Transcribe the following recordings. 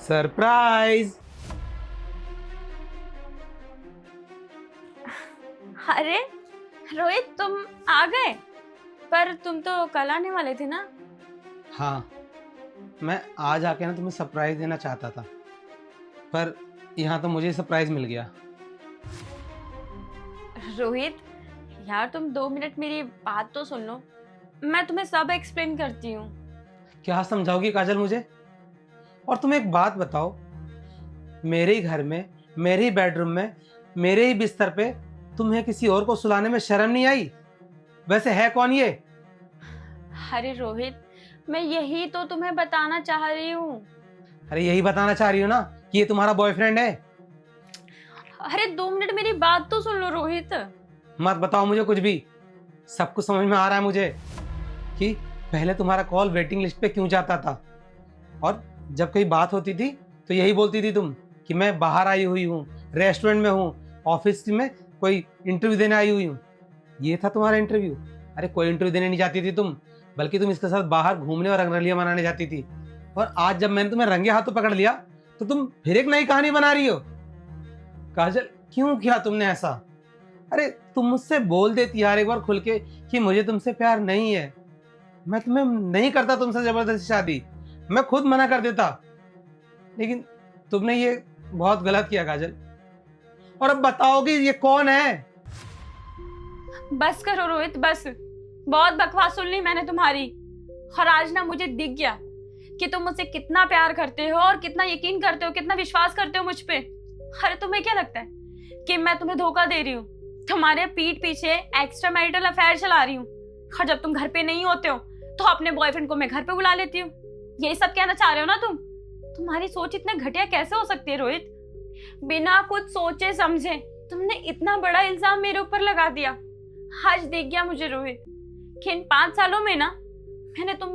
Surprise. अरे रोहित, तुम आ गए। पर तुम तो कल आने वाले थे ना। हाँ, मैं आज आके ना तुम्हें सरप्राइज देना चाहता था, पर यहाँ तो मुझे सरप्राइज मिल गया। रोहित यार, तुम 2 मिनट मेरी बात तो सुन लो। मैं तुम्हें सब एक्सप्लेन करती हूँ। क्या समझाओगी काजल मुझे? और तुम एक बात बताओ, मेरे ही घर में, मेरे ही बेडरूम में, मेरे ही बिस्तर पे तुम्हें किसी और को सुलाने में शर्म नहीं आई? वैसे है कौन ये? अरे रोहित, मैं यही तो तुम्हें बताना चाह रही हूँ। अरे यही बताना चाह रही हो ना कि ये तुम्हारा बॉयफ्रेंड है? अरे 2 मिनट मेरी बात तो सुन लो रोहित। मत बताओ मुझे कुछ भी। सब कुछ समझ में आ रहा है मुझे कि पहले तुम्हारा कॉल वेटिंग लिस्ट पे क्यों जाता था, और जब कोई बात होती थी तो यही बोलती थी तुम कि मैं बाहर आई हुई हूँ, रेस्टोरेंट में हूँ, ऑफिस में कोई इंटरव्यू देने आई हुई हूँ। ये था तुम्हारा इंटरव्यू? अरे कोई इंटरव्यू देने नहीं जाती थी तुम, बल्कि तुम इसके साथ बाहर घूमने और रंगरलियां मनाने जाती थी। और आज जब मैंने तुम्हें रंगे हाथों पकड़ लिया तो तुम फिर एक नई कहानी बना रही हो। काजल, क्यों किया तुमने ऐसा? अरे तुम मुझसे बोल देती यार एक बार खुल के कि मुझे तुमसे प्यार नहीं है। मैं तुम्हें नहीं करता तुमसे जबरदस्ती शादी, मैं खुद मना कर देता। लेकिन तुमने ये बहुत गलत किया काजल। और अब बताओगी ये कौन है? बस करो रोहित, बस। बहुत बकवास सुन ली मैंने तुम्हारी। और आज ना मुझे दिख गया कि तुम मुझसे कितना प्यार करते हो और कितना यकीन करते हो, कितना विश्वास करते हो मुझ पे। अरे तुम्हें क्या लगता है कि मैं तुम्हें धोखा दे रही हूँ? तुम्हारे पीठ पीछे एक्स्ट्रा मैरिटल अफेयर चला रही हूँ, और जब तुम घर पे नहीं होते हो तो अपने बॉयफ्रेंड को मैं घर पे बुला लेती हूँ। यही सब कहना चाह रहे हो ना तुम? तुम्हारी सोच इतने घटिया कैसे हो सकती है रोहित? बिना कुछ सोचे समझे तुमने इतना बड़ा इल्जाम मेरे ऊपर लगा दिया। आज देख गया मुझे रोहित कि इन 5 सालों में ना मैंने तुम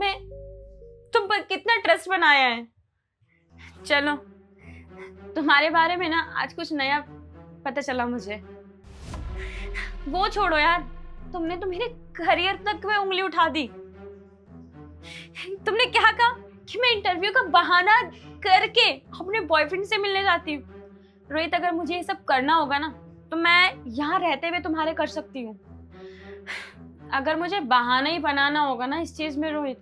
पर कितना ट्रस्ट बनाया है। चलो, तुम्हारे बारे में ना आज कुछ नया पता चला मुझे। वो छोड़ो यार, तुमने तो मेरे करियर तक में उंगली उठा दी। तुमने क्या कहा कि मैं इंटरव्यू का बहाना करके अपने बॉयफ्रेंड से मिलने जाती हूँ। रोहित, अगर मुझे ये सब करना होगा ना तो मैं यहाँ रहते हुए तुम्हारे कर सकती हूँ। अगर मुझे बहाना ही बनाना होगा ना इस चीज में रोहित,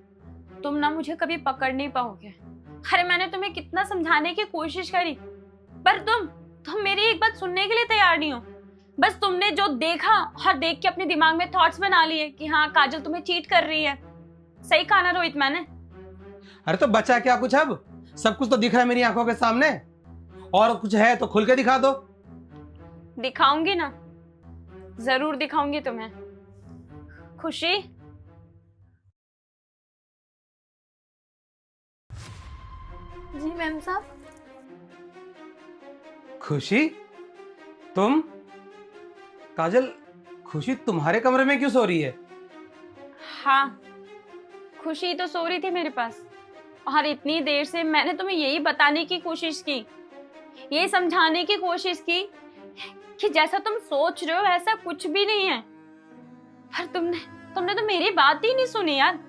तुम ना मुझे कभी पकड़ नहीं पाओगे। अरे मैंने तुम्हें कितना समझाने की कोशिश करी, पर तुम मेरी एक बात सुनने के लिए तैयार नहीं हो। बस तुमने जो देखा और देख के अपने दिमाग में थॉट्स बना लिए कि हाँ काजल तुम्हें चीट कर रही है। सही कहा ना रोहित मैंने? अरे तो बचा क्या कुछ? अब सब कुछ तो दिख रहा है मेरी आंखों के सामने, और कुछ है तो खुल के दिखा दो। दिखाऊंगी ना, जरूर दिखाऊंगी तुम्हें। खुशी, जी मैम साहब। खुशी, तुम? काजल, खुशी तुम्हारे कमरे में क्यों सो रही है? हाँ खुशी तो सो रही थी मेरे पास, और इतनी देर से मैंने तुम्हें यही बताने की कोशिश की, यही समझाने की कोशिश की कि जैसा तुम सोच रहे हो वैसा कुछ भी नहीं है। पर तुमने तो मेरी बात ही नहीं सुनी यार।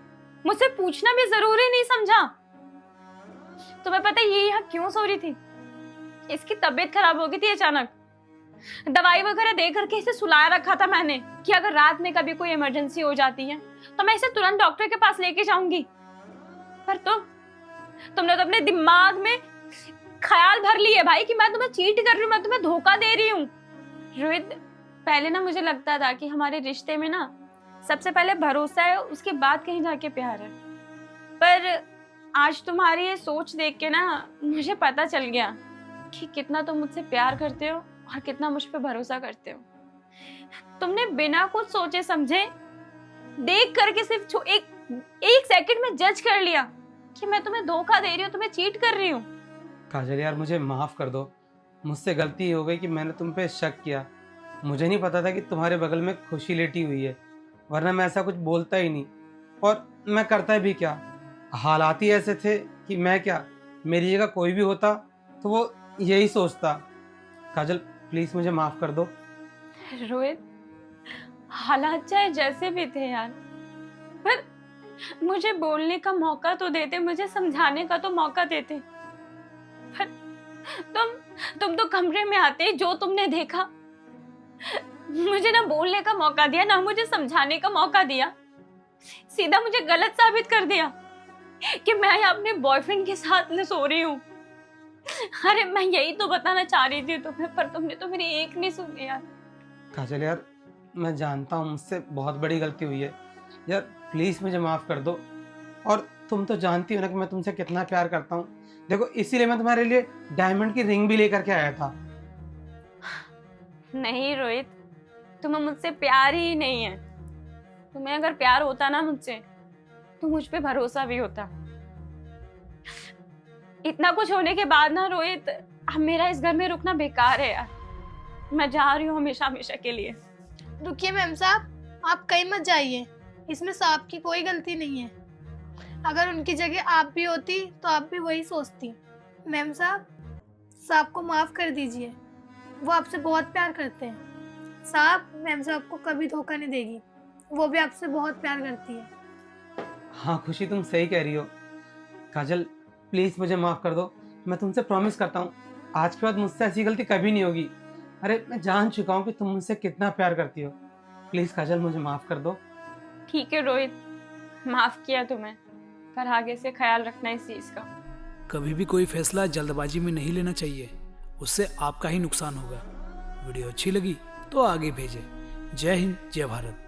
मुझसे पूछना भी जरूरी नहीं समझा। तुम्हें पता है ये यहाँ क्यों सो रही थी? इसकी तबीयत खराब हो गई थी अचानक। दवाई वगैरह दे करके इसे सुलाया रखा था मैंने कि अगर रात में कभी कोई इमरजेंसी हो जाती है तो मैं इसे तुरंत डॉक्टर के पास लेके जाऊंगी। पर तुमने तो अपने दिमाग में ख्याल भर लिया भाई कि मैं तुम्हें चीट कर रही हूँ, मैं तुम्हें धोखा दे रही हूँ। रोहित, पहले ना मुझे लगता था कि हमारे रिश्ते में ना सबसे पहले भरोसा है, उसके बाद कहीं जाके प्यार है। पर आज तुम्हारी ये सोच देख के ना मुझे पता चल गया कि कितना तुम मुझसे प्यार करते हो और कितना मुझ पे भरोसा करते हो। तुमने बिना कुछ सोचे समझे देख करके सिर्फ एक सेकंड में जज कर लिया कि मैं तुम्हें धोखा दे रही हूँ, तुम्हें चीट कर रही हूँ। काजल यार, मुझे माफ कर दो। मुझसे गलती हो गई कि मैंने तुम पे शक किया। मुझे नहीं पता था कि तुम्हारे बगल में खुशी लेटी हुई है, वरना मैं ऐसा कुछ बोलता ही नहीं। और मैं करता भी क्या, हालात ही ऐसे थे कि मैं क्या, मेरी जगह कोई भी होता तो वो यही सोचता। काजल प्लीज मुझे माफ कर दो। रोहित, हालात चाहे जैसे भी थे यार, पर मुझे बोलने का मौका तो देते, मुझे समझाने का तो मौका देते। पर तुम तो कमरे में आते ही जो तुमने देखा, मुझे ना बोलने का मौका दिया, ना मुझे समझाने का मौका दिया, सीधा मुझे गलत साबित कर दिया कि मैं अपने बॉयफ्रेंड के साथ न सो रही हूँ। अरे मैं यही तो बताना चाह रही थी तुम्हें, पर तुमने तो मेरी एक नहीं सुनी यार। काजल यार, मैं जानता हूँ मुझसे बहुत बड़ी गलती हुई है यार, प्लीज़ मुझे माफ़ कर दो। और तुम तो जानती हो ना कि मैं तुमसे कितना प्यार करता हूँ। देखो, इसीलिए मैं तुम्हारे लिए डायमंड की रिंग भी लेकर के आया था। नहीं रोहित, तुम्हें मुझसे प्यार ही नहीं है। तुम्हें अगर प्यार होता ना मुझसे, तो मुझ पे भरोसा भी होता। इतना कुछ होने के बाद ना रोहित, अब मेरा इस घर में रुकना बेकार है यार। मैं जा रही हूँ हमेशा हमेशा के लिए। रुकिए मैम साहब, आप कहीं मत जाइए। इसमें साहब की कोई गलती नहीं है। अगर उनकी जगह आप भी होती तो आप भी वही सोचती। मैम साहब को माफ़ कर दीजिए, वो आपसे बहुत प्यार करते हैं। साहब मैम साहब को कभी धोखा नहीं देगी, वो भी आपसे बहुत प्यार करती है। हाँ खुशी, तुम सही कह रही हो। काजल प्लीज़ मुझे माफ़ कर दो। मैं तुमसे प्रॉमिस करता हूँ आज के बाद मुझसे ऐसी गलती कभी नहीं होगी। अरे मैं जान चुका हूँ कि तुम मुझसे कितना प्यार करती हो। प्लीज़ काजल, मुझे माफ़ कर दो। ठीक है रोहित, माफ किया तुम्हें, पर आगे से ख्याल रखना इस चीज का। कभी भी कोई फैसला जल्दबाजी में नहीं लेना चाहिए, उससे आपका ही नुकसान होगा। वीडियो अच्छी लगी तो आगे भेजें। जय हिंद, जय भारत।